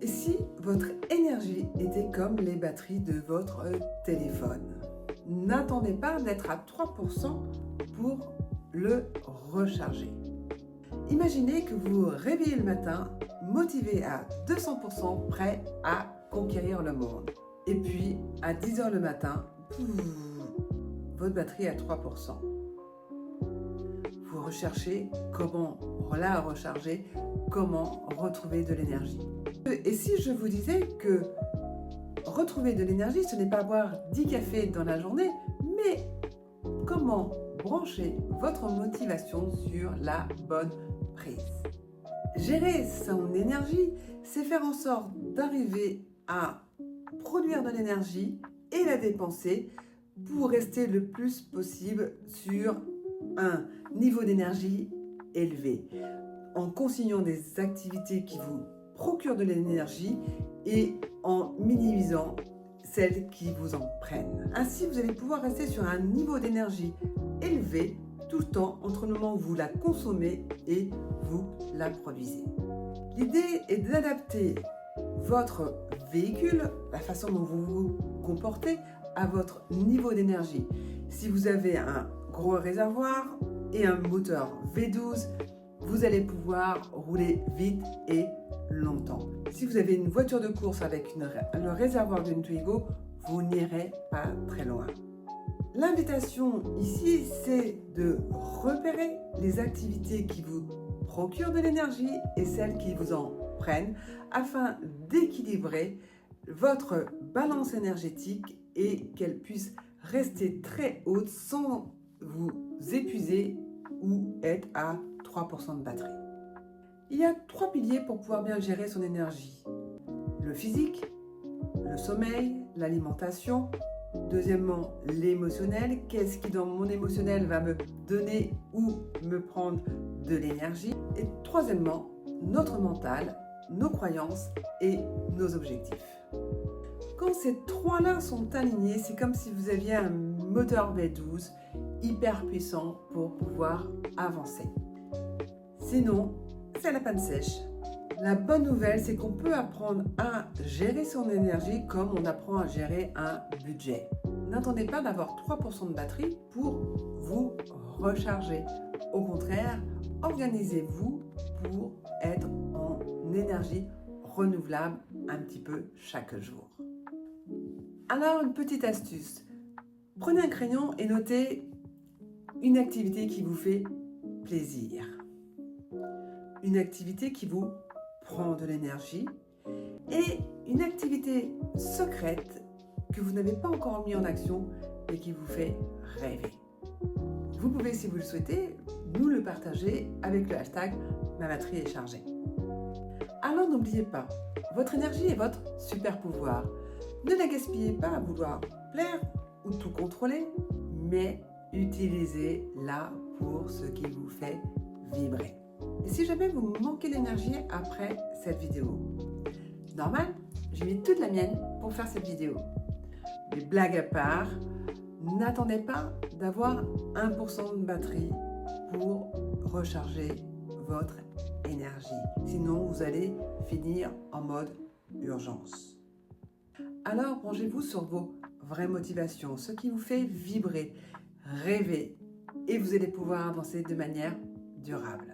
Et si votre énergie était comme les batteries de votre téléphone? N'attendez pas d'être à 3% pour le recharger. Imaginez que vous vous réveillez le matin, motivé à 200%, prêt à conquérir le monde. Et puis, à 10 h le matin, votre batterie est à 3%. Vous recherchez comment la recharger, comment retrouver de l'énergie. Et si je vous disais que retrouver de l'énergie, ce n'est pas boire 10 cafés dans la journée, mais comment brancher votre motivation sur la bonne prise. Gérer son énergie, c'est faire en sorte d'arriver à produire de l'énergie et la dépenser pour rester le plus possible sur un niveau d'énergie élevé, en consignant des activités qui vous procurent de l'énergie et en minimisant celles qui vous en prennent. Ainsi, vous allez pouvoir rester sur un niveau d'énergie élevé tout le temps entre le moment où vous la consommez et vous la produisez. L'idée est d'adapter votre véhicule, la façon dont vous vous comportez, à votre niveau d'énergie. Si vous avez un gros réservoir et un moteur V12, vous allez pouvoir rouler vite et longtemps. Si vous avez une voiture de course avec le réservoir d'une Twingo, vous n'irez pas très loin. L'invitation ici, c'est de repérer les activités qui vous procurent de l'énergie et celles qui vous en prennent afin d'équilibrer votre balance énergétique et qu'elle puisse rester très haute sans vous épuiser ou être à 3% de batterie. Il y a 3 piliers pour pouvoir bien gérer son énergie. Le physique, le sommeil, l'alimentation. Deuxièmement, l'émotionnel. Qu'est-ce qui dans mon émotionnel va me donner ou me prendre de l'énergie? Et troisièmement, notre mental, nos croyances et nos objectifs. Quand ces trois-là sont alignés, c'est comme si vous aviez un moteur V12 hyper puissant pour pouvoir avancer. Sinon, c'est la panne sèche. La bonne nouvelle, c'est qu'on peut apprendre à gérer son énergie comme on apprend à gérer un budget. N'attendez pas d'avoir 3% de batterie pour vous recharger. Au contraire, organisez-vous pour être en énergie renouvelable un petit peu chaque jour. Alors, une petite astuce. Prenez un crayon et notez une activité qui vous fait plaisir. Une activité qui vous prend de l'énergie et une activité secrète que vous n'avez pas encore mis en action et qui vous fait rêver. Vous pouvez, si vous le souhaitez, nous le partager avec le hashtag Ma batterie est chargée. Alors n'oubliez pas, votre énergie est votre super pouvoir. Ne la gaspillez pas à vouloir plaire ou tout contrôler, mais utilisez-la pour ce qui vous fait vibrer. Et si jamais vous manquez d'énergie après cette vidéo, normal, j'ai mis toute la mienne pour faire cette vidéo. Mais blague à part, n'attendez pas d'avoir 1% de batterie pour recharger votre énergie. Sinon, vous allez finir en mode urgence. Alors, plongez-vous sur vos vraies motivations, ce qui vous fait vibrer, rêver, et vous allez pouvoir avancer de manière durable.